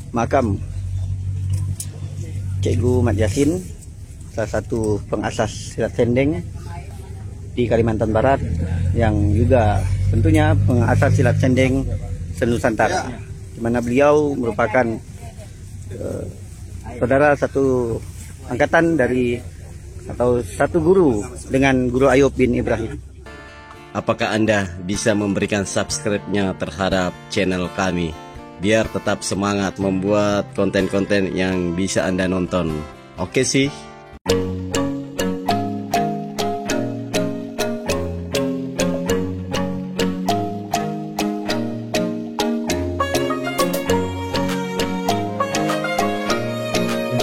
makam Cikgu Mat Yasin, salah satu pengasas silat sendeng di Kalimantan Barat, yang juga tentunya pengasas silat sendeng se-Nusantara, di mana beliau merupakan saudara satu angkatan dari atau satu guru dengan Guru Ayub bin Ibrahim. Apakah Anda bisa memberikan subscribe-nya terhadap channel kami, biar tetap semangat membuat konten-konten yang bisa Anda nonton? Oke sih?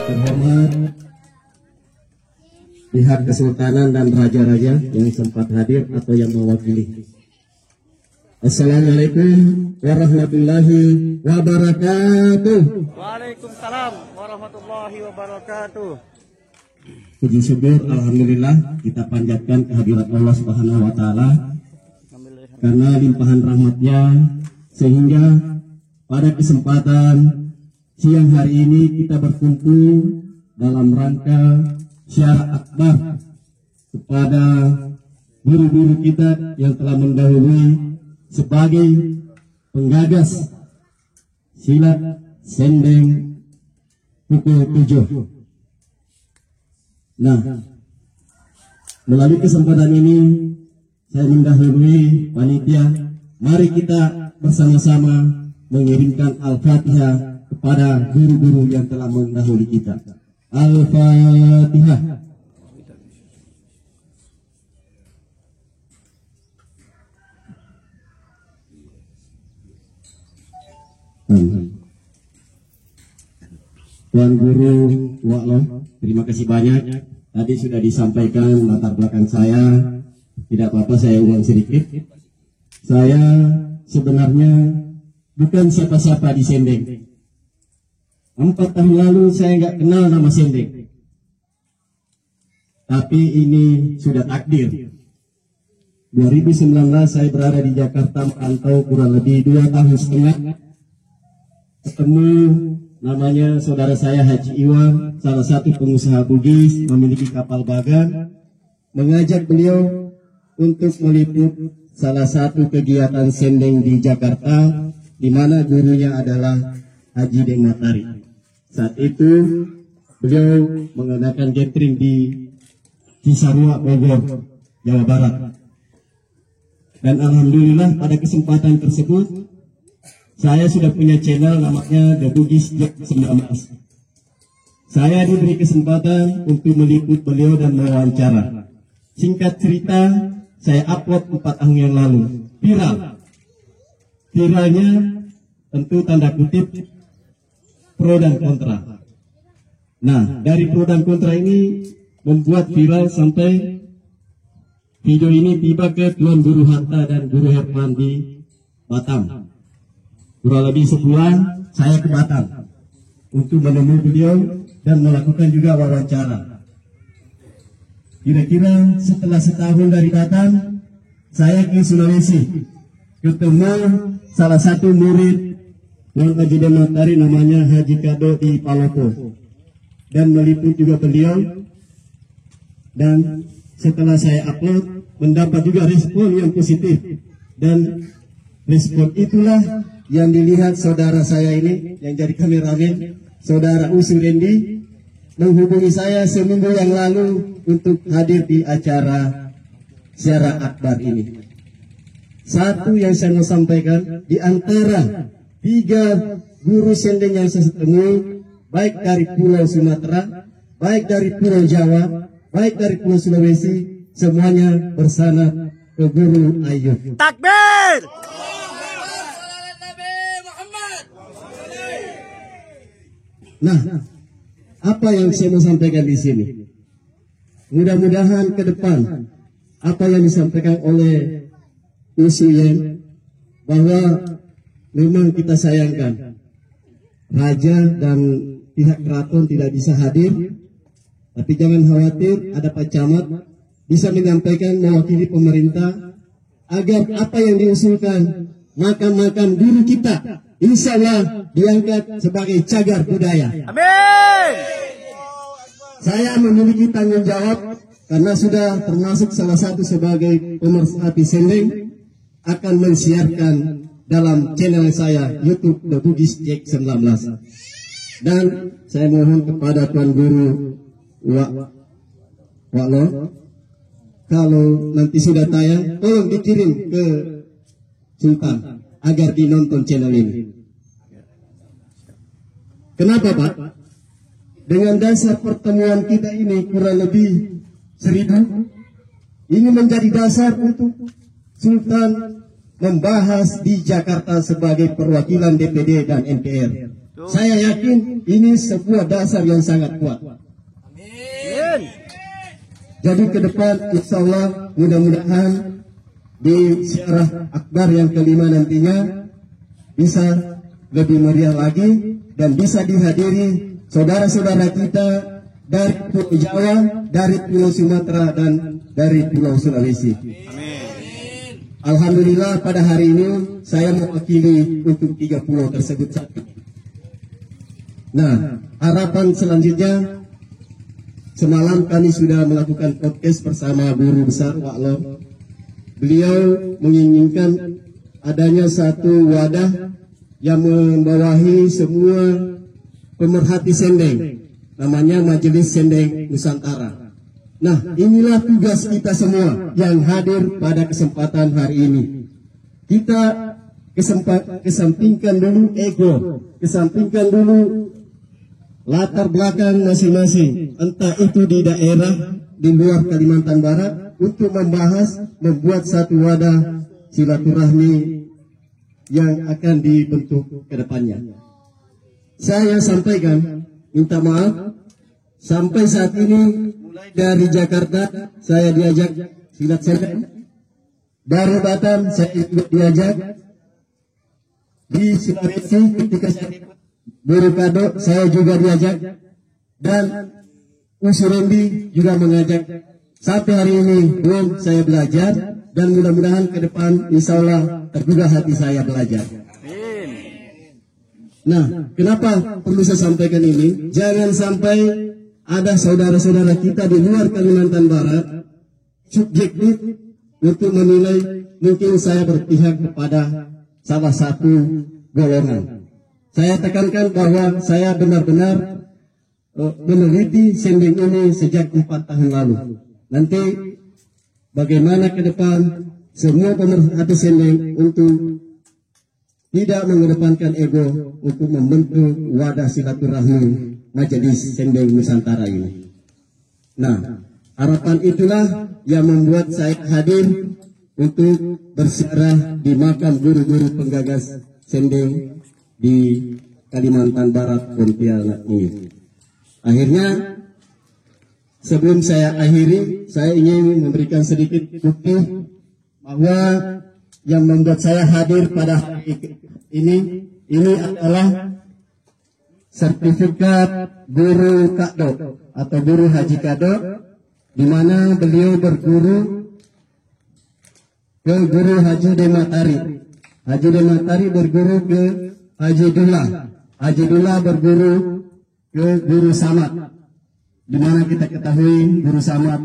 Terhormat pihak kesultanan dan raja-raja yang sempat hadir atau yang mewakili. Assalamualaikum warahmatullahi wabarakatuh. Waalaikumsalam warahmatullahi wabarakatuh. Puji syukur, alhamdulillah kita panjatkan kehadirat Allah Subhanahu wa taala karena limpahan rahmatnya, sehingga pada kesempatan siang hari ini kita berkumpul dalam rangka syiar akbar kepada guru-guru kita yang telah mendahului sebagai penggagas silat sendeng pukul 7. Nah, melalui kesempatan ini saya mendahului panitia. Mari kita bersama-sama mengirimkan Al-Fatihah kepada guru-guru yang telah mendahului kita. Al-Fatihah. Tuan Guru Wa'lo, terima kasih banyak. Tadi sudah disampaikan latar belakang saya. Tidak apa-apa, saya ulang sedikit. Saya sebenarnya bukan siapa-siapa di sendeng. 4 tahun lalu saya nggak kenal nama sendeng. Tapi ini sudah takdir. 2019 saya berada di Jakarta merantau kurang lebih 2,5 tahun. Ketemu namanya saudara saya Haji Iwan, salah satu pengusaha Bugis, memiliki kapal bagan. Mengajak beliau untuk meliput salah satu kegiatan sendeng di Jakarta, di mana gurunya adalah Haji Deng Matari. Saat itu beliau mengadakan gathering di Cisarua, Bogor, Jawa Barat. Dan alhamdulillah pada kesempatan tersebut saya sudah punya channel namanya The Bugis Job 19. Saya diberi kesempatan untuk meliput beliau dan mewawancara. Singkat cerita, saya upload 4 tahun yang lalu. Viral. Viralnya tentu tanda kutip pro dan kontra. Nah, dari pro dan kontra ini membuat viral sampai video ini tiba ke Tuan Guru Hatta dan Guru Herman di Batam. Kurang lebih sebulan saya ke Batam untuk menemui beliau dan melakukan juga wawancara. Kira-kira setelah setahun dari Batam, saya ke Sulawesi, ketemu salah satu murid yang Haji Deng Matari, namanya Haji Kado di Palopo, dan meliput juga beliau. Dan setelah saya upload, mendapat juga respon yang positif, dan respon itulah yang dilihat saudara saya ini yang jadi kameramen, saudara Usu Rendi, menghubungi saya seminggu yang lalu untuk hadir di acara syiar akbar ini. Satu yang saya mau sampaikan, di antara 3 guru sendeng yang saya temui, baik dari Pulau Sumatera, baik dari Pulau Jawa, baik dari Pulau Sulawesi, semuanya bersanad ke Guru Ayub. Takbir! Nah, apa yang saya mau sampaikan di sini? Mudah-mudahan ke depan apa yang disampaikan oleh Usuyen, bahwa memang kita sayangkan raja dan pihak keraton tidak bisa hadir, tapi jangan khawatir, ada Pak Camat bisa menyampaikan mewakili pemerintah agar apa yang diusulkan makam-makam guru kita insya Allah diangkat sebagai cagar budaya. Amin. Saya memiliki tanggung jawab karena sudah termasuk salah satu sebagai pemerhati sendeng akan mensiarkan dalam channel saya YouTube The Bugis Jack 19. Dan saya mohon kepada Tuan Guru Waklo, kalau nanti sudah tayang, tolong dikirim ke Sultan agar dinonton channel ini. Kenapa Pak? Dengan dasar pertemuan kita ini kurang lebih 1000, ini menjadi dasar untuk Sultan membahas di Jakarta sebagai perwakilan DPD dan MPR. Saya yakin ini sebuah dasar yang sangat kuat. Amin. Jadi ke depan insya Allah mudah-mudahan di Syarah Akbar yang kelima nantinya bisa lebih meriah lagi dan bisa dihadiri saudara-saudara kita dari Pulau Jawa, dari Pulau Sumatera dan dari Pulau Sulawesi. Alhamdulillah pada hari ini saya mewakili untuk 3 pulau tersebut. Nah, harapan selanjutnya, semalam kami sudah melakukan podcast bersama Guru Besar Waklo. Beliau menginginkan adanya satu wadah yang membawahi semua pemerhati sendeng, namanya Majelis Sendeng Nusantara. Nah, inilah tugas kita semua yang hadir pada kesempatan hari ini. Kita kesampingkan dulu ego, kesampingkan dulu latar belakang masing-masing, entah itu di daerah di luar Kalimantan Barat, untuk membahas, membuat satu wadah silaturahmi yang akan dibentuk ke depannya. Saya sampaikan, minta maaf, sampai saat ini mulai dari Jakarta saya diajak silat sendeng, dari Batam saya ikut diajak, di Sulawesi ketika saya Guru Kado saya juga diajak, dan Usurembi juga mengajak. Sampai hari ini belum saya belajar, dan mudah-mudahan ke depan insya Allah tergugah hati saya belajar. Nah, kenapa perlu saya sampaikan ini? Jangan sampai ada saudara-saudara kita di luar Kalimantan Barat subjektif untuk menilai mungkin saya berpihak kepada salah satu golongan. Saya tekankan bahwa saya benar-benar meneliti sendeng ini sejak 4 tahun lalu. Nanti bagaimana ke depan semua pemerhati sendeng untuk tidak mengedepankan ego untuk membentuk wadah silaturahmi Majelis Sendeng Nusantara ini. Nah, harapan itulah yang membuat saya hadir untuk bersiarah di makam guru-guru penggagas sendeng di Kalimantan Barat Pontianak ini. Akhirnya, sebelum saya akhiri, saya ingin memberikan sedikit bukti bahwa yang membuat saya hadir pada hari ini adalah sertifikat Guru Kado atau Guru Haji Kado, di mana beliau berguru ke Guru Haji Dematari. Haji Dematari berguru ke Haji Dullah. Haji Dullah berguru ke Guru Samad, di mana kita ketahui Guru Samad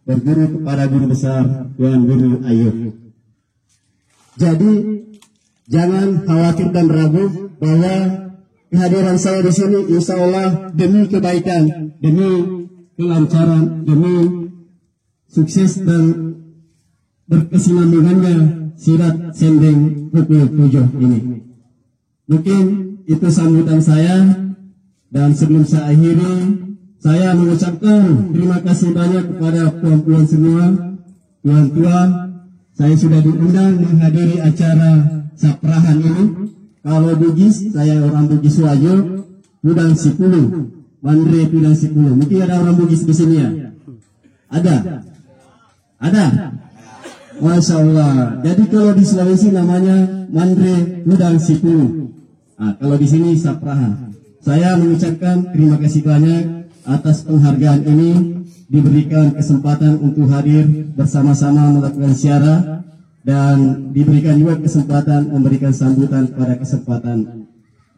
berguru kepada Guru Besar Tuan Guru Ayub. Jadi jangan khawatir dan ragu bahwa kehadiran saya di sini insya Allah demi kebaikan, demi kelancaran, demi sukses dan berkesinambungannya silat sendeng pukul 7 ini. Mungkin itu sambutan saya, dan sebelum saya akhiri, saya mengucapkan terima kasih banyak kepada puan-puan semua, tuan tua. Saya sudah diundang menghadiri acara saprahan ini. Kalau Bugis, saya orang Bugis Wajo, Pudang Sipulu, Mandre Pudang Sipulu. Mungkin ada orang Bugis di sini ya? Ada? Ada? Masya Allah. Jadi kalau di Sulawesi namanya Mandre Pudang Sipulu. Nah, kalau di sini saprahan. Saya mengucapkan terima kasih banyak atas penghargaan ini, diberikan kesempatan untuk hadir bersama-sama melakukan siarah dan diberikan juga kesempatan memberikan sambutan pada kesempatan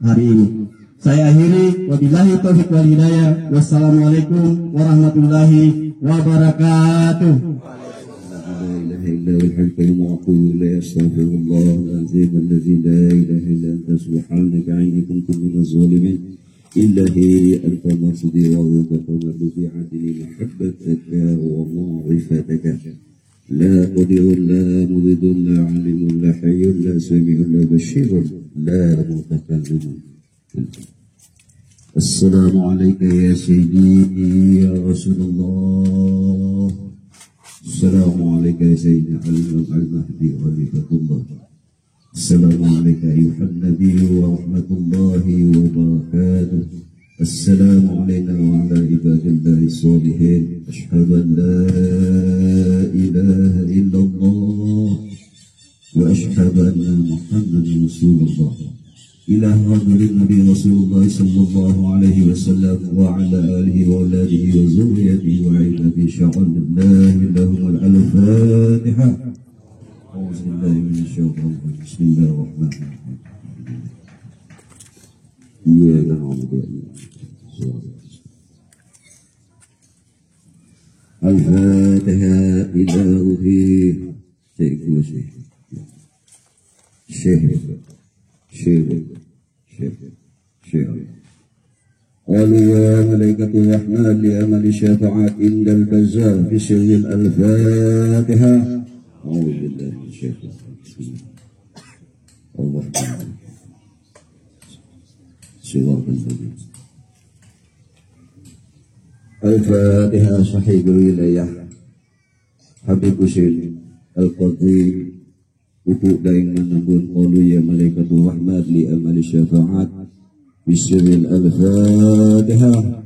hari ini. Saya akhiri, wabillahi taufiq wal hidayah. Wassalamualaikum warahmatullahi wabarakatuh. إلا بالحق المعقول لا يستغفر الله العظيم الذي لا إله إلا أنت سبحانك إني كنت من الظالمين إلهي أنت مقصدي ورضاك في عدل محبتك ومعرفتك لا قدير لا مضد لا عليم لا حي لا سميع لا بشير لا متكلم. السلام عليك يا سيدي يا رسول الله. السلام عليك يا سيدنا المهدي خليفة الله. السلام عليك أيها النبي ورحمة الله وبركاته. السلام علينا وعلى عباد الله الصالحين. أشهد أن لا إله إلا الله وأشهد أن محمدا رسول الله. إلى حضرة النبي رسول الله صلى الله عليه وسلم وعلى آله وأولاده وذريته وعباده شعر الله لهم الفاتحة. أعوذ بالله من الشيطان الرجيم. بسم الله الرحمن الرحيم. إياك نعبد وإياك نستعين. الفاتحة إلى روحي شيخ قالوا يا ملائكة الرحمن لأمل الشفاعة عند البزار في سر الفاتحة. أعوذ بالله من الشيطان الرجيم. الرحمن صراط الذين الفاتحة. صحيح الولاية Habib Husain Al-Qadri Upuk daing menembun qalu ya malaikatul rahmat li amali syafa'at bisiril al-fatihah.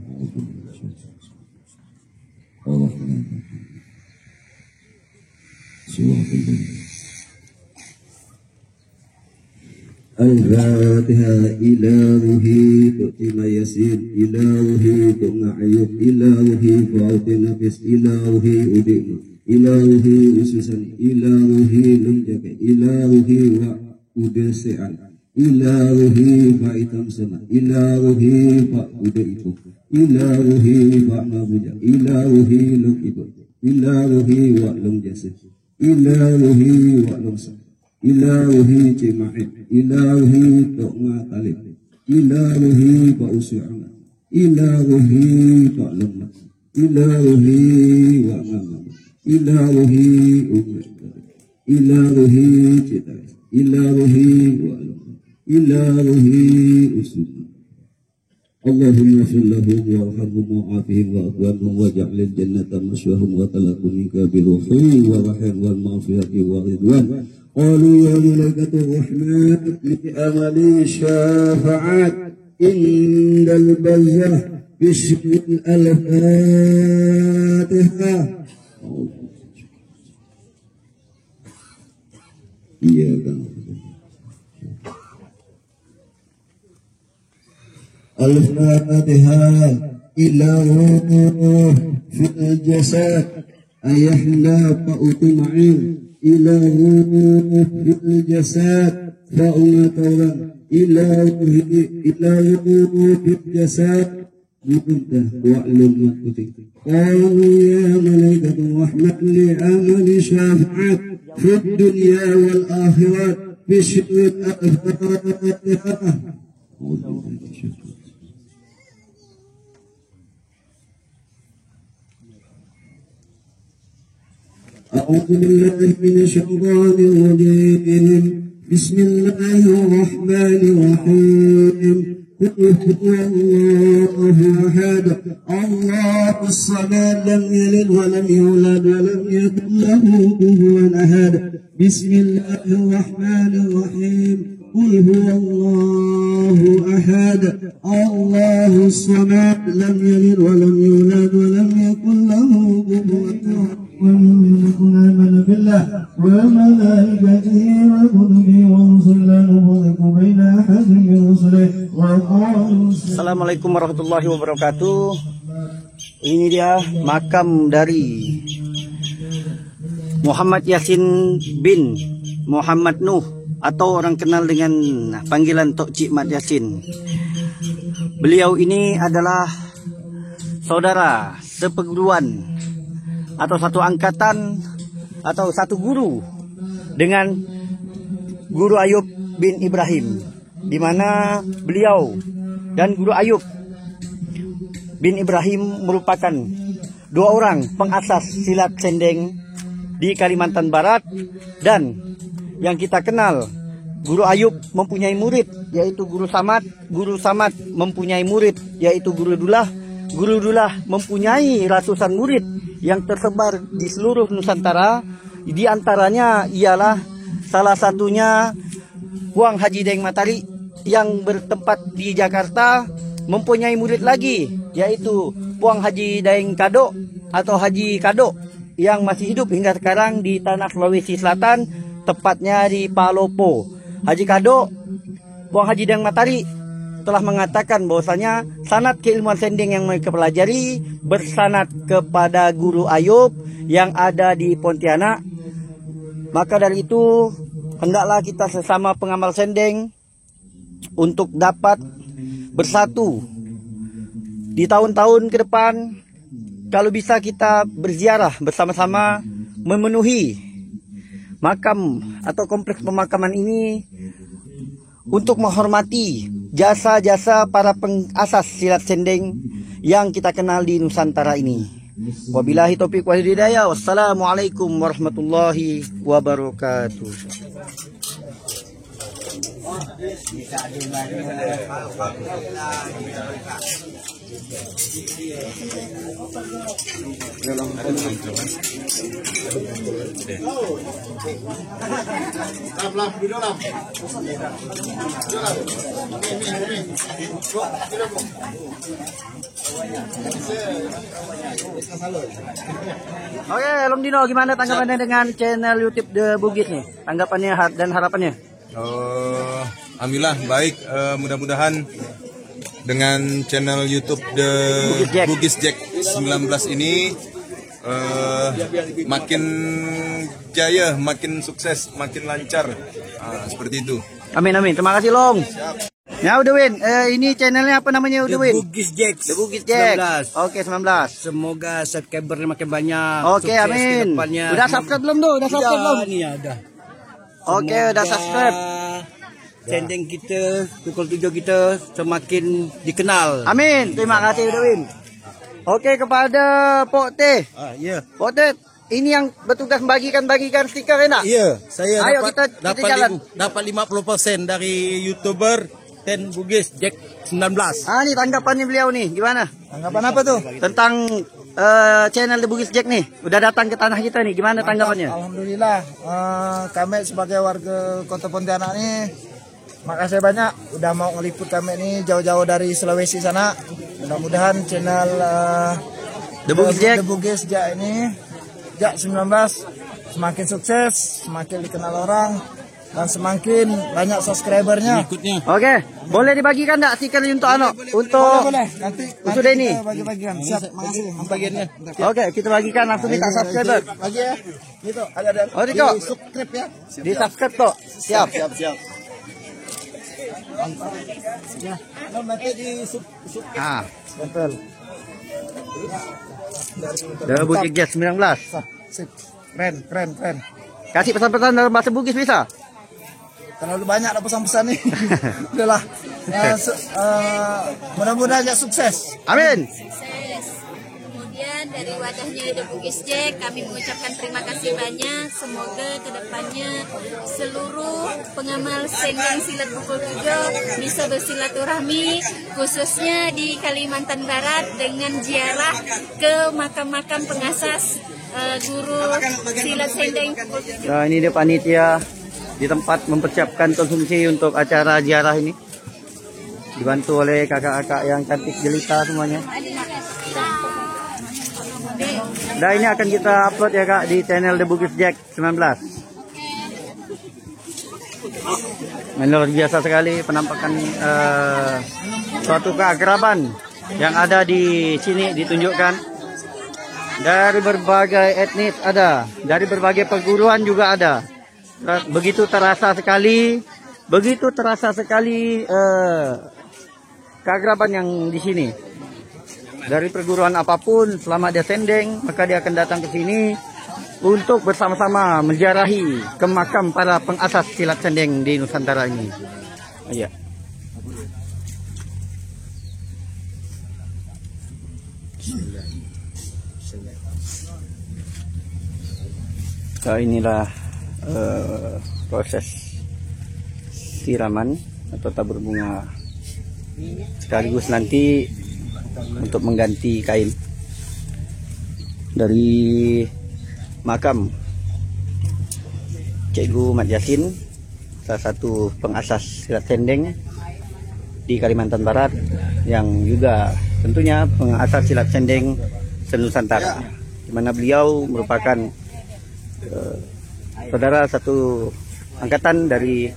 Al-Fatihah. Ila ruhi tu'tima yasin, ila ruhi tu'nga'ayub, ila ruhi fa'utina bis, ila ruhi udi'ma, ila ruhi ususan, ila ruhi lumjaka, ila ruhi wa udese'an, ila ruhi fa'itam sana, ila ruhi fa'udaiku, ila ruhi fa'mabuja, ila ruhi lum'ibu, ila ruhi wa lumjasa, ila ruhi wa lumsa, ilahi cima'id, ilahi tu'ma talib, ilahi ba'usu'ana, ilahi ba'lamna, ilahi wa'amam, ilahi umar, ilahi citai, ilahi wa'lamna, ilahi usul. Allahumma sallahu warhamhum wa'afihim wa'afwanhum waja'alil jannata maswahum wa talakum minka biruhi wa rahim wal ma'afiyati wa ridwan. Qalu ya malaikatur rahmat li amali syafa'at indal bazzah bismil al-fatihah. Iya kan. Al-Fatihah. Ila ruh fil jasad ayahla fa'utima'in, ila ruh fil jasad fa'umatawla, ila ruh fil jasad mudah wa'lum makutik. Qalu ya malaikatul rahmat li amali syafa'at fid dunya wal akhirat bismil al-Fatihah. أعوذ بالله من الشيطان الرجيم. بسم الله الرحمن الرحيم. قل هو الله أحد الله الصمد لم يلد ولم يولد ولم يكن له كفوا أحد. بسم الله الرحمن الرحيم. قل هو الله أحد الله الصمد لم يلد ولم يولد ولم يكن له كفوا أحد. ومنكم آمن بالله وملائكته وكتبه ورسله لا نفرق بين أحد من رسله وقالوا. Assalamualaikum warahmatullahi wabarakatuh. Ini dia makam dari Muhammad Yasin bin Muhammad Nuh, atau orang kenal dengan panggilan Tok Cik Mat Yasin. Beliau ini adalah saudara seperguruan atau satu angkatan atau satu guru dengan Guru Ayub bin Ibrahim, di mana beliau dan Guru Ayub bin Ibrahim merupakan dua orang pengasas silat sendeng di Kalimantan Barat. Dan yang kita kenal, Guru Ayub mempunyai murid yaitu Guru Samad, Guru Samad mempunyai murid yaitu Guru Dullah, Guru Dullah mempunyai ratusan murid yang tersebar di seluruh Nusantara. Di antaranya ialah salah satunya Puang Haji Daeng Matahari yang bertempat di Jakarta, mempunyai murid lagi yaitu Puang Haji Daeng Kadok atau Haji Kadok yang masih hidup hingga sekarang di tanah Sulawesi Selatan, tepatnya di Palopo. Haji Kadok, Puang Haji Daeng Matahari telah mengatakan bahwasanya sanad keilmuan sendeng yang mereka pelajari bersanad kepada Guru Ayub yang ada di Pontianak. Maka dari itu hendaklah kita sesama pengamal sendeng untuk dapat bersatu di tahun-tahun ke depan. Kalau bisa kita berziarah bersama-sama memenuhi makam atau kompleks pemakaman ini untuk menghormati jasa-jasa para pengasas silat sendeng yang kita kenal di Nusantara ini. Wabillahi taufiq wal hidayah. Wassalamualaikum warahmatullahi wabarakatuh. Oke, Long Dino, gimana tanggapannya dengan channel YouTube The Bugis nih? Tanggapannya dan harapannya? Alhamdulillah baik. Mudah-mudahan dengan channel YouTube The Bugis Jack 19 ini makin jaya, makin sukses, makin lancar. Seperti itu. Amin amin. Terima kasih Long. Ya udah Win, ini channelnya apa namanya udah Win? The Bugis Jack. The Bugis Jack. 19. Oke 19. Semoga subscribernya makin banyak. Oke amin. Udah subscribe belum tuh? Udah subscribe belum? Ini ada. Oke udah subscribe. Sendeng kita, pukul 7 kita semakin dikenal. Amin. Terima kasih udah Win. Oke, kepada Pok Teh. Iya. Pok Teh, ini yang bertugas bagikan stiker enak? Iya, saya Ayo dapat kita jalan. dapat 50% dari YouTuber Ten Bugis Jack 19. Ini tanggapannya beliau nih, gimana? Tanggapan apa tuh? Tentang channel The Bugis Jack nih, udah datang ke tanah kita nih, gimana tanggapannya? Alhamdulillah, kami sebagai warga Kota Pontianak ini, makasih banyak udah mau ngeliput kami ini jauh-jauh dari Sulawesi sana. Mudah-mudahan channel The Bugis Jack ini, Jack 19, semakin sukses, semakin dikenal orang, dan semakin banyak subscribernya. Oke, boleh dibagikan enggak stiker untuk untuk Boleh. Nanti Denny. kita bagi-bagian. Siap, makasih. Bagiannya. Oke, kita bagikan langsung minta subscriber. Bagi ya. Gitu, ada Oh, Riko. di subscribe ya. Di subscribe toh. Siap. Ya, nanti di Ah, betul. The Bugis Jack 19. Sip. Keren. Kasih pesan-pesan dalam bahasa Bugis bisa? Terlalu banyak ada pesan-pesan nih. Udahlah. Mudah-mudahan ya sukses. Amin. Sukses. Kemudian dari wadahnya The Bugis Jack, kami mengucapkan terima kasih banyak. Semoga kedepannya seluruh pengamal sendeng silat pukul 7 bisa bersilaturahmi, khususnya di Kalimantan Barat dengan ziarah ke makam-makam pengasas guru silat sendeng pukul 7. Nah, ini dia panitia di tempat mempersiapkan konsumsi untuk acara ziarah ini. Dibantu oleh kakak-kakak yang cantik jelita semuanya. Nah, ini akan kita upload ya Kak di channel The Bugis Jack 19. Luar biasa sekali penampakan suatu keakraban yang ada di sini ditunjukkan. dari berbagai etnis ada, dari berbagai perguruan juga ada. Begitu terasa sekali keakraban yang di sini. Dari perguruan apapun, selama dia sendeng, maka dia akan datang ke sini untuk bersama-sama menziarahi ke makam para pengasas silat sendeng di Nusantara ini. Iya. Inilah proses siraman atau tabur bunga, sekaligus nanti untuk mengganti kain dari makam Cikgu Mat Yasin, salah satu pengasas silat sendeng di Kalimantan Barat, yang juga tentunya pengasas silat sendeng se-Nusantara, di mana beliau merupakan saudara satu angkatan dari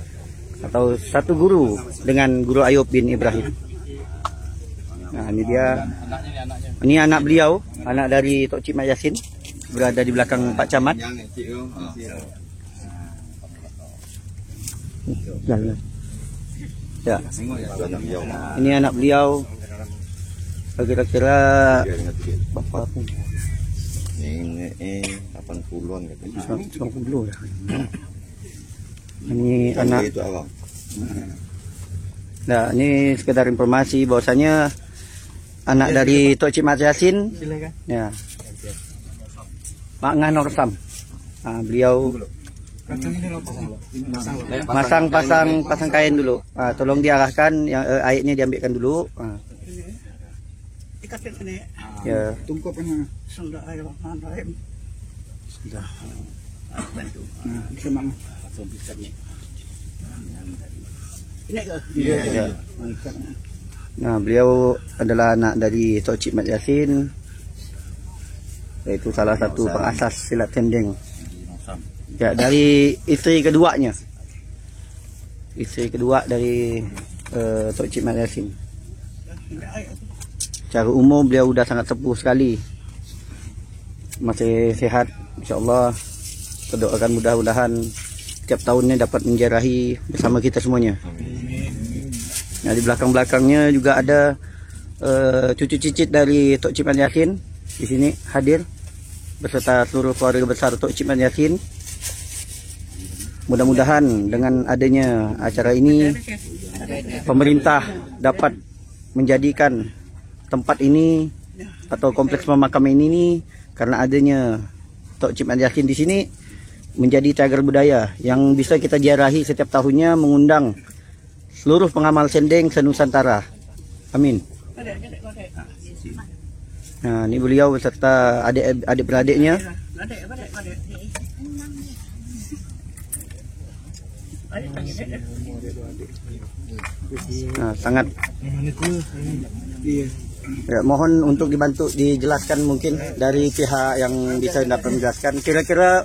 atau satu guru dengan Guru Ayub bin Ibrahim. Nah, ini dia. Ini anak beliau, anak dari Tok Cik Mat Yasin, berada di belakang Pak Camat. Ya. Ini anak beliau. Kira-kira berapa? Ini 80-an katanya. 90 ya. Ini anak. Nah, ini sekedar informasi bahwasanya anak dari Tok Cik Mat Yasin, ya, Mak Nganor Sam. Nah, beliau pasang kain dulu. Tolong diarahkan, yang airnya diambilkan dulu. Ya. Ya. Nah, beliau adalah anak dari Tok Cik Mat Yasin, yaitu salah satu pengasas silat sendeng. Ya, dari isteri keduanya. Isteri kedua dari Tok Cik Mat Yasin. Secara umum beliau sudah sangat sepuh sekali. Masih sehat, insya-Allah. Kita doakan mudah-mudahan setiap tahunnya dapat menziarahi bersama kita semuanya. Nah, di belakang-belakangnya juga ada cucu cicit dari Tok Cik Mat Yasin di sini hadir beserta seluruh keluarga besar Tok Cik Mat Yasin. Mudah-mudahan dengan adanya acara ini pemerintah dapat menjadikan tempat ini atau kompleks pemakaman ini, karena adanya Tok Cik Mat Yasin di sini, menjadi cagar budaya yang bisa kita ziarahi setiap tahunnya, mengundang seluruh pengamal sendeng se-Nusantara. Amin. Nah, ini beliau beserta adik beradiknya. Nah, sangat. Ya, mohon untuk dibantu dijelaskan mungkin dari pihak yang bisa dapat menjelaskan. Kira-kira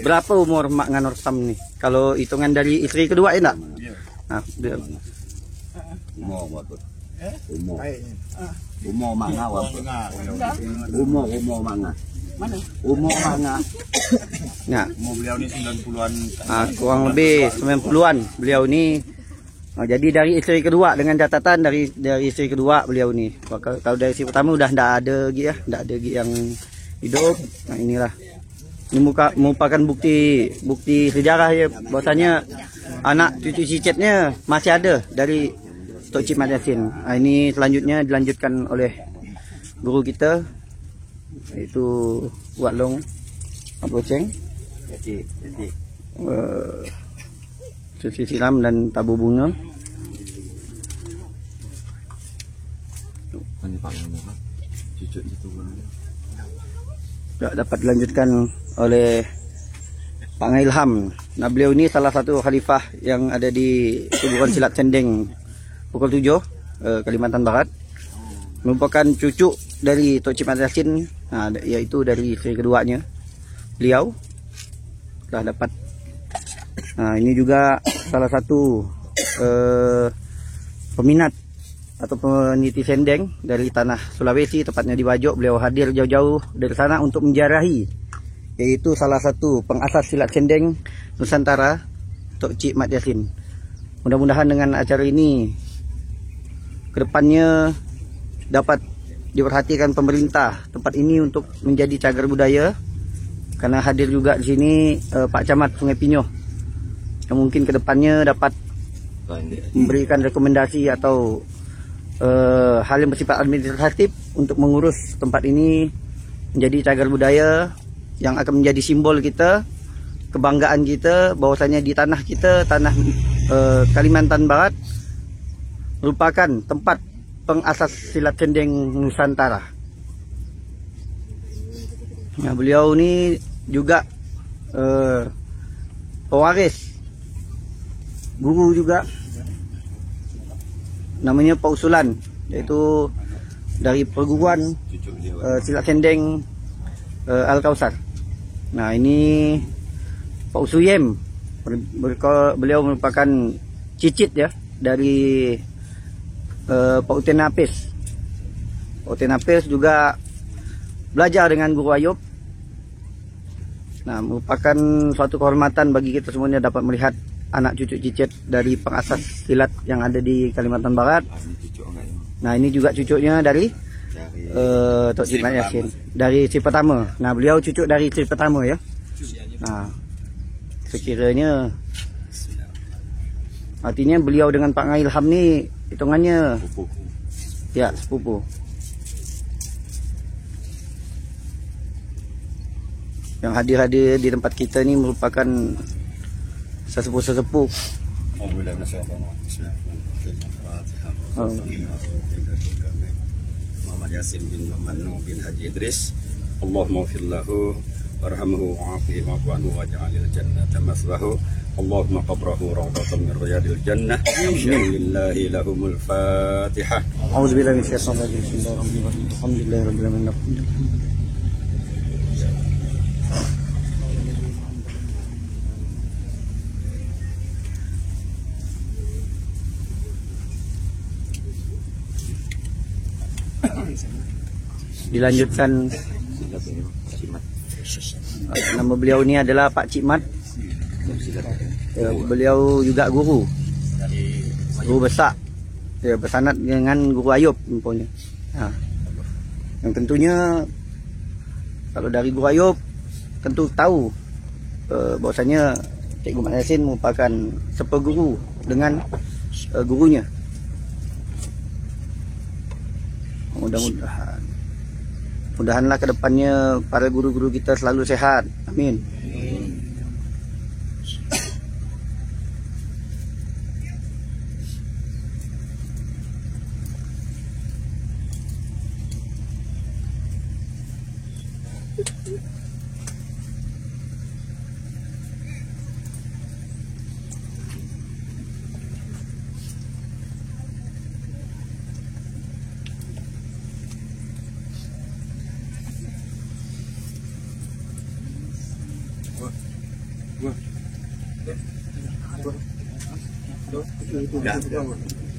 berapa umur Mak Nganor Sam nih? Kalau hitungan dari istri kedua ya enggak? Nah, Umur manga apa? Umur manga. Umur manga. Nah, Umur beliau ini 90-an. kurang lebih 90-an beliau ini. Nah, jadi dari istri kedua, dengan catatan dari istri kedua beliau ini. Kalau dari istri pertama udah ndak ada lagi ya, ndak ada lagi yang hidup. Nah, inilah. Ini merupakan bukti sejarah ya, bahwasanya anak cucu cicitnya masih ada dari Tok Cik Mat Yasin. Nah, ini selanjutnya dilanjutkan oleh guru kita, yaitu Wak Long Abloceng, suci siram dan tabur bunga. Dapat dilanjutkan oleh Pak Ilham. Nah, beliau ini salah satu khalifah yang ada di perguruan silat sendeng Pukul 7 Kalimantan Barat, merupakan cucu dari Tok Cik Mat Yasin, yaitu dari istri keduanya beliau telah dapat. Nah, ini juga salah satu peminat atau peneliti sendeng dari tanah Sulawesi, tepatnya di Bajo. Beliau hadir jauh-jauh dari sana untuk menjarahi, yaitu salah satu pengasas silat sendeng Nusantara, Tok Cik Mat Yasin. Mudah-mudahan dengan acara ini kedepannya dapat diperhatikan pemerintah tempat ini untuk menjadi cagar budaya, karena hadir juga di sini Pak Camat Sungai Pinyoh yang mungkin kedepannya dapat memberikan rekomendasi atau hal yang bersifat administratif untuk mengurus tempat ini menjadi cagar budaya yang akan menjadi simbol kita, kebanggaan kita, bahwasanya di tanah kita, tanah Kalimantan Barat, merupakan tempat pengasas silat sendeng Nusantara. Nah, beliau ini juga pewaris, guru juga, namanya Pak Usulan, yaitu dari perguruan silat sendeng Al-Kausar. Nah, ini Pak Usuyem, beliau merupakan cicit ya dari Pak Uten Apis. Pak Uten Apis juga belajar dengan Guru Ayub. Nah, merupakan suatu kehormatan bagi kita semuanya dapat melihat anak cucu cicit dari pengasas silat yang ada di Kalimantan Barat. Nah, ini juga cucunya dari Tok Cik Mat Yasin, dari si pertama. Nah, beliau cucu dari si pertama ya. Nah, sekiranya artinya beliau dengan Pak Ngailham ni hitungannya ya sepupu. Yang hadir-hadir di tempat kita ni merupakan sesepuh-sesepuh. Muhammad Yasin bin Manu bin Haji Idris. Allahumma ighfir lahu warhamhu wa'afihi wa'fu anhu waj'alil jannata maswahu. Allahumma qabrahu rawdatan min riyadil jannah. Bismillahi lahumul Fatihah. A'udzubillahi minasyaitonir rajim. Bismillahirrahmanirrahim. Alhamdulillahirabbil alamin. Dilanjutkan, nama beliau ini adalah Pak Cik Mat. Beliau juga guru besar, bersanad dengan Guru Ayub umpamanya. Nah, yang tentunya kalau dari Guru Ayub tentu tahu bahwasanya Cikgu Mat Yasin merupakan sepeguru dengan gurunya. Mudah-mudahanlah kedepannya para guru-guru kita selalu sehat. Amin.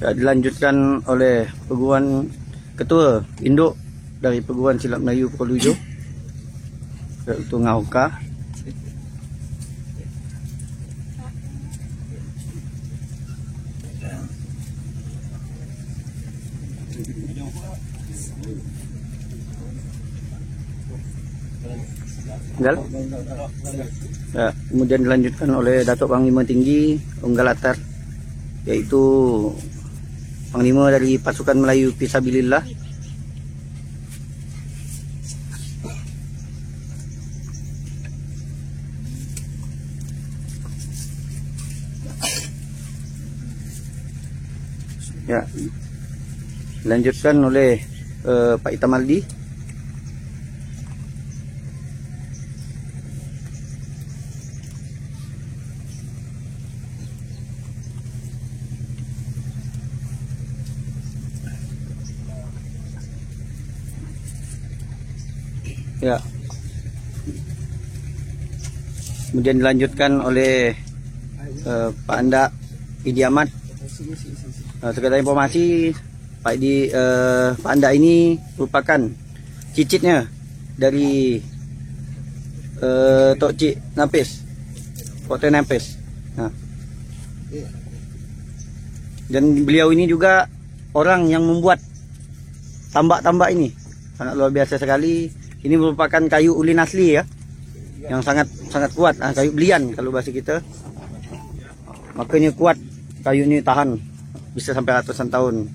Ya, dilanjutkan oleh perguruan ketua induk dari Perguruan Silat Melayu Pukul 7, yaitu Ngauka. Ya, kemudian dilanjutkan oleh Datuk Panglima Tinggi Unggal Atar, yaitu Panglima dari Pasukan Melayu Fisabilillah. Ya, dilanjutkan oleh Pak Itamaldi. Ya. Kemudian dilanjutkan oleh Pak Anda Idi Ahmad, Sekretariat Informasi Pak Anda ini merupakan cicitnya dari Tok Cik Napis, Poten Napis. Nah. Dan beliau ini juga orang yang membuat tambak-tambak ini. Sangat luar biasa sekali. Ini merupakan kayu ulin asli ya. Yang sangat kuat, kayu belian kalau bahasa kita. Makanya kuat, kayu ini tahan bisa sampai ratusan tahun.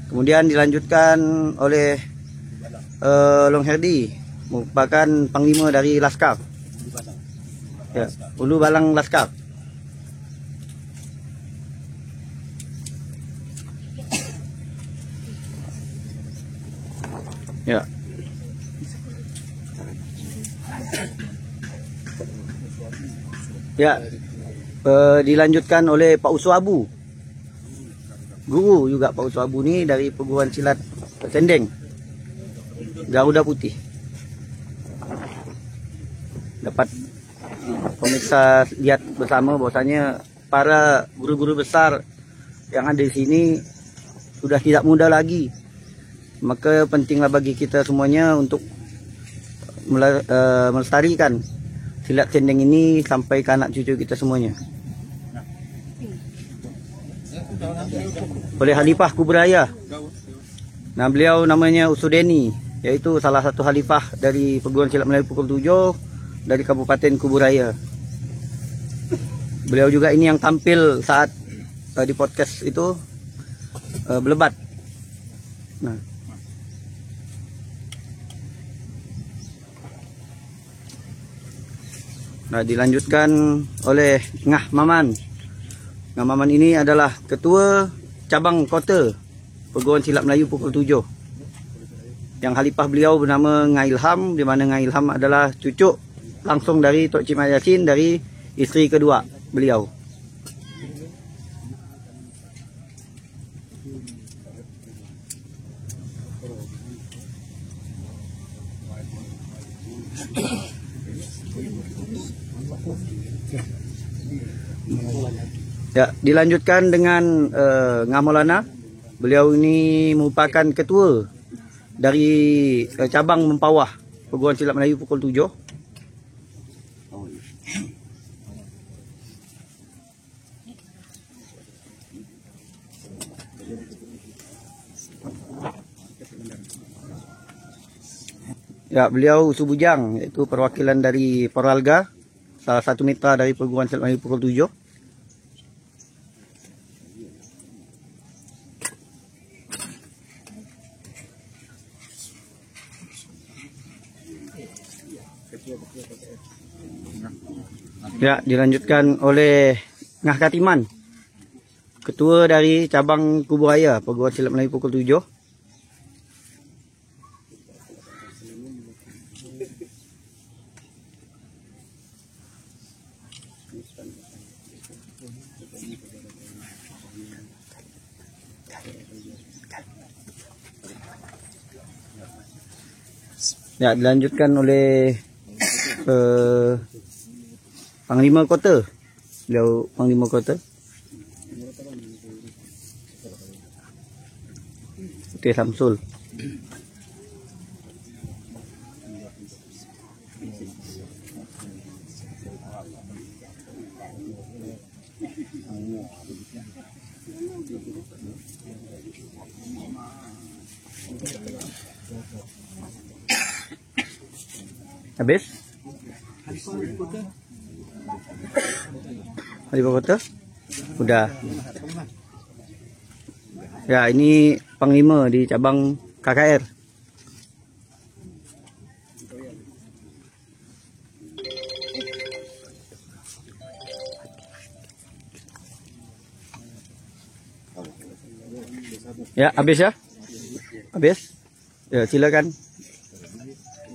Kemudian dilanjutkan oleh Long Herdi, merupakan panglima dari Laskar. Ya, Ulu Balang Laskar. Ya. Ya, dilanjutkan oleh Pak Uswabu. Guru juga Pak Uswabu ni dari perguruan silat Tendeng, Garuda Putih. Dapat pemirsa lihat bersama bahwasanya para guru-guru besar yang ada di sini sudah tidak muda lagi. Maka pentinglah bagi kita semuanya untuk melestarikan silat Tendeng ini sampai ke anak cucu kita semuanya. Oleh Khalifah Kuburaya. Nah, beliau namanya Usudeni, yaitu salah satu khalifah dari perguruan silat Melayu Pukul 7 dari Kabupaten Kuburaya. Beliau juga ini yang tampil saat di podcast itu Belebat. Nah, dilanjutkan oleh Ngah Maman. Ngah Maman ini adalah ketua cabang kota perguruan silat Melayu Pukul 7. Yang khalifah beliau bernama Ngah Ilham, di mana Ngah Ilham adalah cucu langsung dari Tok Cik Mat Yasin, dari isteri kedua beliau. Ya, dilanjutkan dengan Ngah Maulana. Beliau ini merupakan ketua dari cabang Mempawah perguruan silat Melayu Pukul 7. Ya, beliau Subujang, yaitu perwakilan dari Poralga, salah satu mitra dari perguruan silat Melayu Pukul 7. Ya, dilanjutkan oleh Ngah Katiman, ketua dari cabang Kuburaya perguruan silat Melayu Pukul 7. Ya, dilanjutkan oleh Panglima Kota. Beliau Panglima Kota. Putih Samsul. Habis? Khalifah Kota? Udah. Ya, ini Panglima di cabang KKR. Ya, habis ya? Habis? Ya, silakan.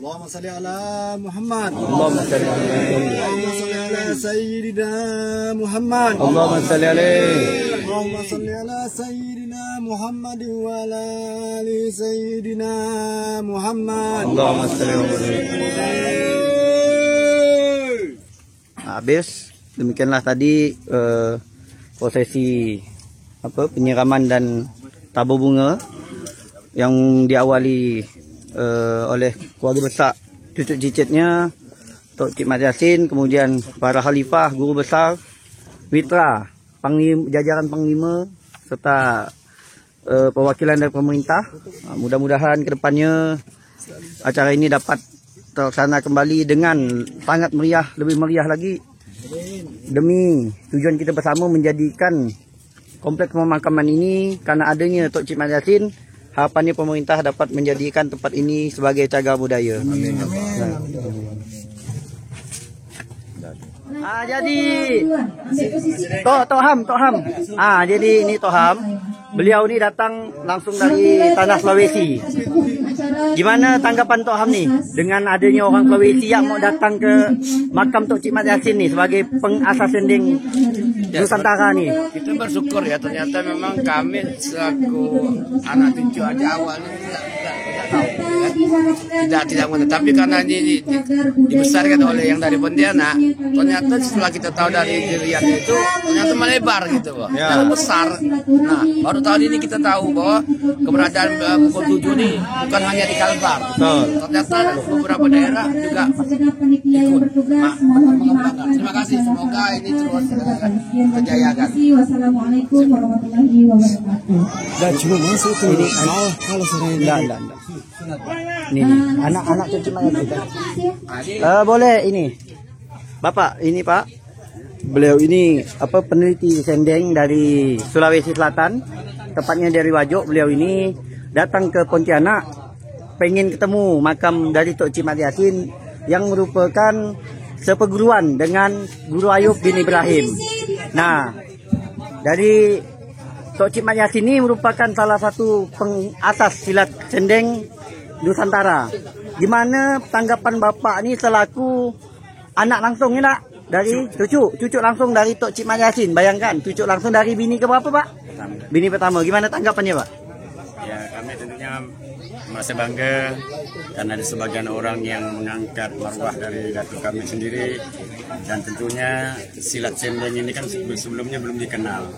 Allahumma salli ala Muhammad. Allahumma salli ala Allahumma salli ala Sayyidina Muhammad. Allahumma salli alaihi. Allahumma salli ala Sayyidina Muhammad wa ala ali Sayyidina Muhammad. Allahumma salli alaihi. Habis. Demikianlah tadi prosesi penyiraman dan tabur bunga yang diawali oleh keluarga besar cucu cicitnya Tok Cik Mat Yassin, kemudian para khalifah, guru besar, mitra, jajaran panglima serta perwakilan dari pemerintah. Mudah-mudahan ke depannya acara ini dapat terlaksana kembali dengan sangat meriah, lebih meriah lagi, demi tujuan kita bersama menjadikan kompleks pemakaman ini, karena adanya Tok Cik Mat Yassin, harapannya pemerintah dapat menjadikan tempat ini sebagai cagar budaya. Amin. Jadi Tok Ham. Jadi ini Tok Ham. Beliau ni datang langsung dari tanah Sulawesi. Gimana tanggapan Tok Ham ni dengan adanya orang Sulawesi yang mau datang ke makam Tok Cik Mat Yassin ni sebagai pengasas sending Nusantara ni? Kita bersyukur ya, ternyata memang kami selaku anak cucu aja awalnya tidak mengerti, tapi karena ini dibesarkan oleh yang dari Pontianak, ternyata setelah kita tahu dari dirian itu ternyata melebar gitu, Pak. Ya. Besar. Nah, baru tahun ini kita tahu bahwa keberadaan pukul 7 ini bukan hanya di Kalbar. Ternyata beberapa daerah juga ikut mengembangkan. Terima kasih, semoga ini terus berjayakan. Wassalamualaikum warahmatullahi wabarakatuh. Dan cuma masuk tuh ini kalau sore enggak. Ini anak-anak cucu mana kita? Boleh ini. Bapak, ini Pak. Beliau ini peneliti sendeng dari Sulawesi Selatan, tepatnya dari Wajo. Beliau ini datang ke Pontianak, pengen ketemu makam dari Tok Cik Mat Yassin yang merupakan seperguruan dengan Guru Ayub bin Ibrahim. Nah, dari Tok Cik Mat Yassin ini merupakan salah satu pengasas silat sendeng Nusantara. Gimana tanggapan Bapak ini selaku anak langsung ni nak? Dari cucu langsung dari Tok Cik Mat Yassin. Bayangkan, cucu langsung dari bini ke berapa, Pak? Bini pertama. Gimana tanggapannya, Pak? Ya, kami tentunya merasa bangga karena ada sebagian orang yang mengangkat marwah dari datuk kami sendiri, dan tentunya silat sendeng ini kan sebelumnya belum dikenal.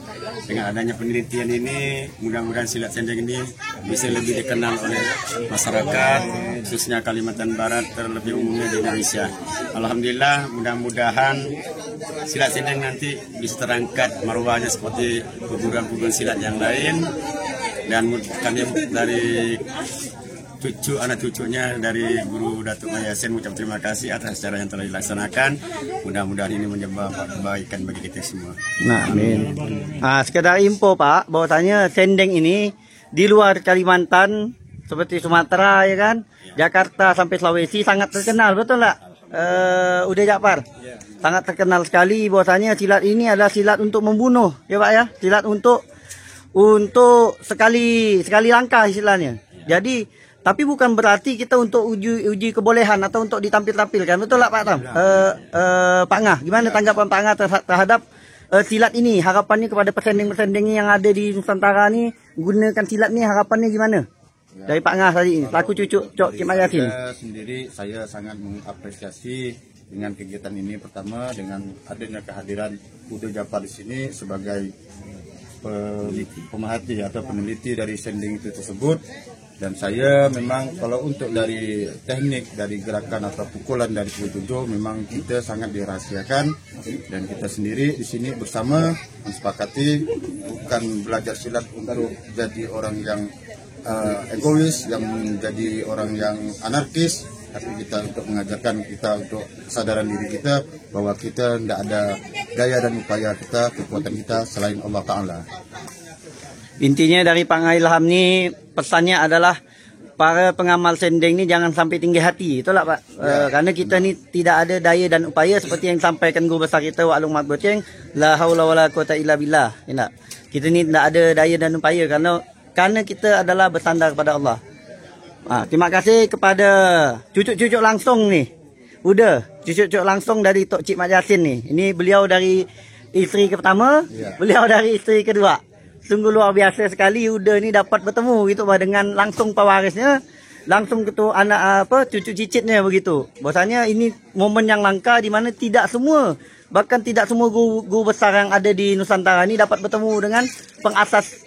Dengan adanya penelitian ini, mudah-mudahan silat sendeng ini bisa lebih dikenal oleh masyarakat, khususnya Kalimantan Barat, terlebih umumnya di Indonesia. Alhamdulillah, mudah-mudahan silat sendeng nanti bisa terangkat marwahnya seperti perguruan-perguruan silat yang lain. Dan kami dari anak cucunya dari Guru Datuk Mat Yassin mengucap terima kasih atas acara yang telah dilaksanakan. Mudah-mudahan ini menyebabkan kebaikan bagi kita semua. Nah, amin. Sekedar info Pak, bahwasanya sendeng ini di luar Kalimantan seperti Sumatera ya kan, Jakarta sampai Sulawesi sangat terkenal, betul tak? Udah Jakfar, sangat terkenal sekali bahwasanya silat ini adalah silat untuk membunuh, ya Pak ya, silat untuk sekali langkah istilahnya. Jadi tapi bukan berarti kita untuk uji kebolehan atau untuk ditampil-tampilkan, betul tak Pak Tam? Pak Ngah, gimana tanggapan Pak Ngah terhadap silat ini? Harapannya kepada pesending-pesending yang ada di Nusantara ni gunakan silat ni, harapannya gimana? Dari Pak Ngah tadi, laku cucu Tok Cik Mat Yassin. Saya sangat mengapresiasi dengan kegiatan ini. Pertama, dengan adanya kehadiran Ude Jakfar di sini sebagai pemerhati atau peneliti dari sending itu tersebut. Dan saya memang kalau untuk dari teknik, dari gerakan atau pukulan dari pukul 7 memang kita sangat dirahasiakan, dan kita sendiri di sini bersama mensepakati bukan belajar silat untuk jadi orang yang egois, yang menjadi orang yang anarkis, tapi kita untuk mengajarkan kita untuk kesadaran diri kita bahwa kita tidak ada daya dan upaya kita, kekuatan kita selain Allah Ta'ala. Intinya dari Pak Ilham ni pesannya adalah para pengamal sendeng ni jangan sampai tinggi hati, itulah Pak. Karena kita ni tidak ada daya dan upaya seperti yang disampaikan guru besar kita Wak Long Mat Boceng, la haula wala quwata illa billah. Kita ni tidak ada daya dan upaya karena kita adalah bersandar kepada Allah. Terima kasih kepada cucu-cucu langsung ni. Cucu-cucu langsung dari Tok Cik Mat Yassin ni. Ini beliau dari isteri pertama, beliau dari isteri kedua. Sungguh luar biasa sekali Uda ni dapat bertemu gitu dengan langsung pewarisnya, langsung ketua anak cucu cicitnya begitu. Bahasanya ini momen yang langka di mana tidak semua, bahkan tidak semua guru besar yang ada di Nusantara ni dapat bertemu dengan pengasas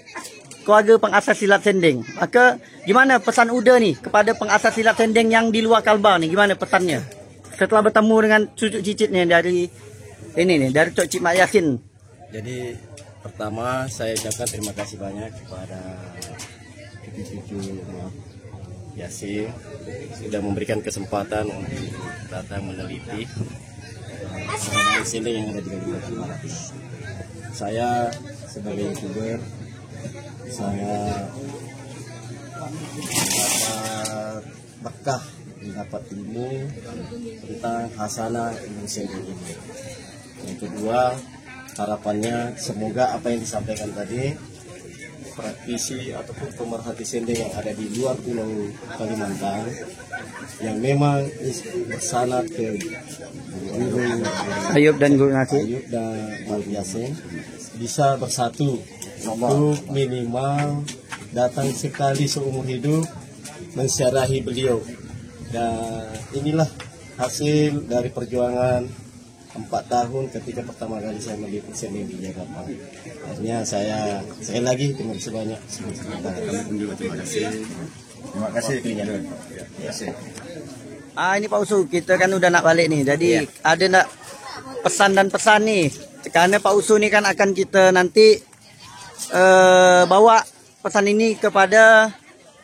keluarga pengasas silat sendeng. Maka gimana pesan Uda ni kepada pengasas silat sendeng yang di luar Kalbar ni, gimana pesannya? Setelah bertemu dengan cucu cicit ni dari dari Cok Cik Mak Yasin. Jadi pertama saya ucapkan terima kasih banyak kepada cucu-cucu Yasin sudah memberikan kesempatan untuk datang meneliti sini yang ada di Kalimantan Barat. Saya sebagai YouTuber, saya mendapat berkah, mendapat ilmu tentang Hasanah ilmu sendiri. Yang kedua, harapannya semoga apa yang disampaikan tadi praktisi ataupun pemerhati sendeng yang ada di luar pulau Kalimantan yang memang bersanad ke Guru Ayub dan Guru Yasin bisa bersatu untuk minimal datang sekali seumur hidup mensyarahi beliau. Dan inilah hasil dari perjuangan 4 tahun ketika pertama kali saya meliput sendiri di Jakarta. Akhirnya saya lagi terima kasih banyak. Terima kasih. Ini Pak Usu, kita kan udah nak balik nih. Jadi ada nak pesan dan pesan nih. Karena Pak Usu nih kan akan kita nanti bawa pesan ini kepada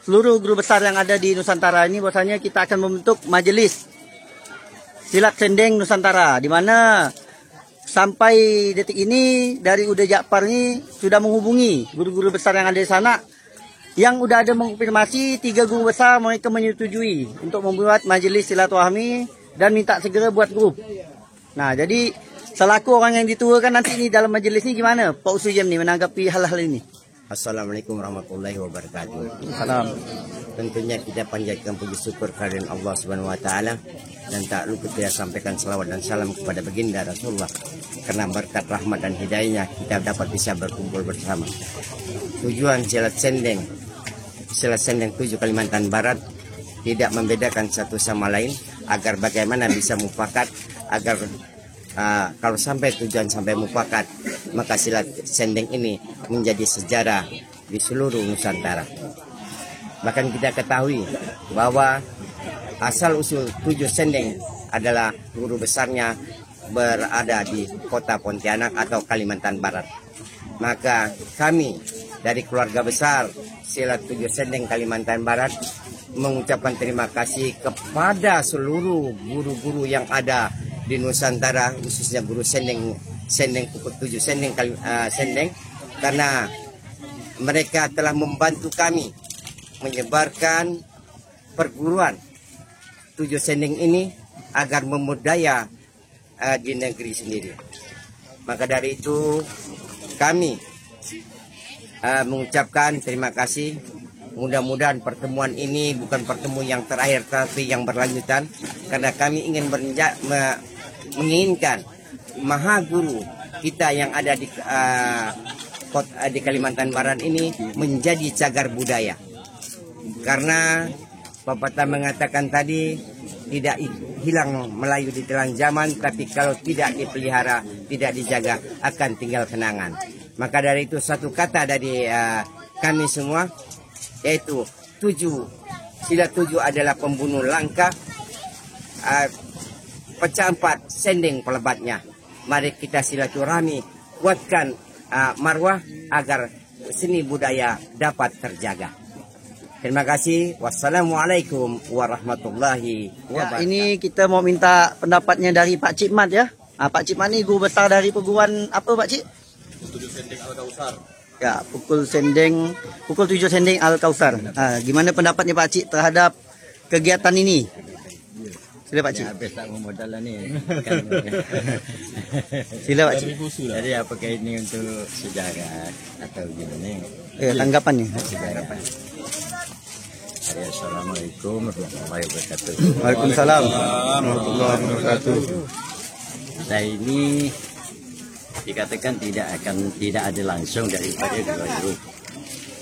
seluruh guru besar yang ada di Nusantara ini. Bahwasanya kita akan membentuk majelis silat sendeng Nusantara, di mana sampai detik ini dari Uda Jakfar ini sudah menghubungi guru-guru besar yang ada di sana, yang udah ada mengkonfirmasi 3 guru besar mereka menyetujui untuk membuat majelis silaturahmi dan minta segera buat grup. Nah, jadi selaku orang yang dituakan nanti ini dalam majelis ini gimana Pak Usu Jem nih menanggapi hal-hal ini? Assalamualaikum warahmatullahi wabarakatuh. Salam. Tentunya kita panjatkan puji syukur kehadirat Allah Subhanahu wa taala dan tak lupa kita sampaikan selawat dan salam kepada baginda Rasulullah, karena berkat rahmat dan hidayahnya kita dapat bisa berkumpul bersama. Tujuan silat sendeng 7 Kalimantan Barat tidak membedakan satu sama lain, agar bagaimana bisa mufakat, agar kalau sampai tujuan sampai mufakat, maka silat sendeng ini menjadi sejarah di seluruh Nusantara. Bahkan kita ketahui bahwa asal usul 7 sendeng adalah guru besarnya berada di kota Pontianak atau Kalimantan Barat. Maka kami dari keluarga besar silat 7 sendeng Kalimantan Barat mengucapkan terima kasih kepada seluruh guru-guru yang ada di Nusantara, khususnya guru sendeng pukul 7 sendeng karena mereka telah membantu kami menyebarkan perguruan 7 sendeng ini agar memudaya di negeri sendiri. Maka dari itu kami mengucapkan terima kasih. Mudah-mudahan pertemuan ini bukan pertemuan yang terakhir tapi yang berlanjutan, karena kami ingin menginginkan Maha Guru kita yang ada di Kalimantan Barat ini menjadi cagar budaya. Karena pepatah mengatakan tadi, tidak hilang Melayu di telan zaman, tapi kalau tidak dipelihara, tidak dijaga, akan tinggal kenangan. Maka dari itu satu kata dari kami semua, yaitu silat 7 adalah pembunuh langka, pecah 4 sendeng pelebatnya. Mari kita silaturahmi, kuatkan marwah agar seni budaya dapat terjaga. Terima kasih. Wassalamualaikum warahmatullahi wabarakatuh. Ini kita mau minta pendapatnya dari Pak Cik Mat ya. Pak Cik Mat ini guru besar dari perguruan apa Pak Cik? 7 sendeng Al-Kausar. Ya, pukul 7 sendeng Al-Kausar. Gimana pendapatnya Pak Cik terhadap kegiatan ini? Sila Pak Cik. Habis tak memodal lah ni. Sila Pak Cik. Jadi apakah ini untuk sejarah atau gimana? Tanggapan nih. Assalamualaikum warahmatullahi wabarakatuh. Waalaikumsalam warahmatullahi wabarakatuh. Saya ini dikatakan tidak ada langsung daripada guru.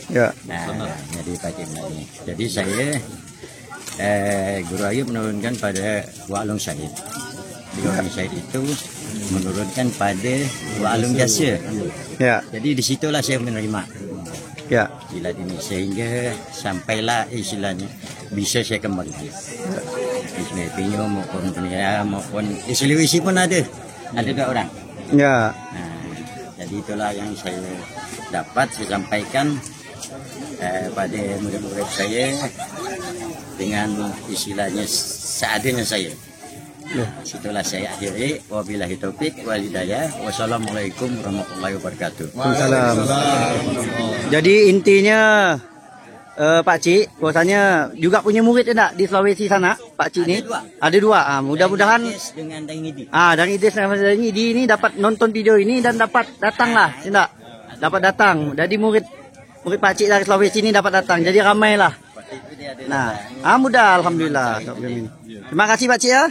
Ya. Nah, jadi Pak Cik ini. Jadi saya Guru Ayub menurunkan pada Wa'alung Syahid. Wa'alung Syahid itu menurunkan pada Wa'alung Jasir. Ya. Jadi disitulah saya menerima. Ya. silat ini sehingga sampailah istilahnya bisa saya kembangkan. Ismail Pinyo maupun Dunia maupun Islawesi pun ada 2 orang. Ya. Nah, jadi itulah yang saya dapat saya sampaikan pada murid-murid saya dengan istilahnya seadanya saya. Situlah saya akhiri. Wabillahi taufik wal hidayah. Wassalamualaikum warahmatullahi wabarakatuh. Waalaikumsalam. Jadi intinya Pak Cik, bahwasanya juga punya murid enggak di Sulawesi sana, Pak Cik ini? Ada 2. Mudah-mudahan dengan Dangidi. Dan Idris sama Dangidi ini dapat nonton video ini dan dapat datanglah, tidak? Dapat datang. Jadi murid Pak Cik dari Sulawesi ini dapat datang. Jadi ramailah. Nah, mudah alhamdulillah. Terima kasih Pak Cik ya.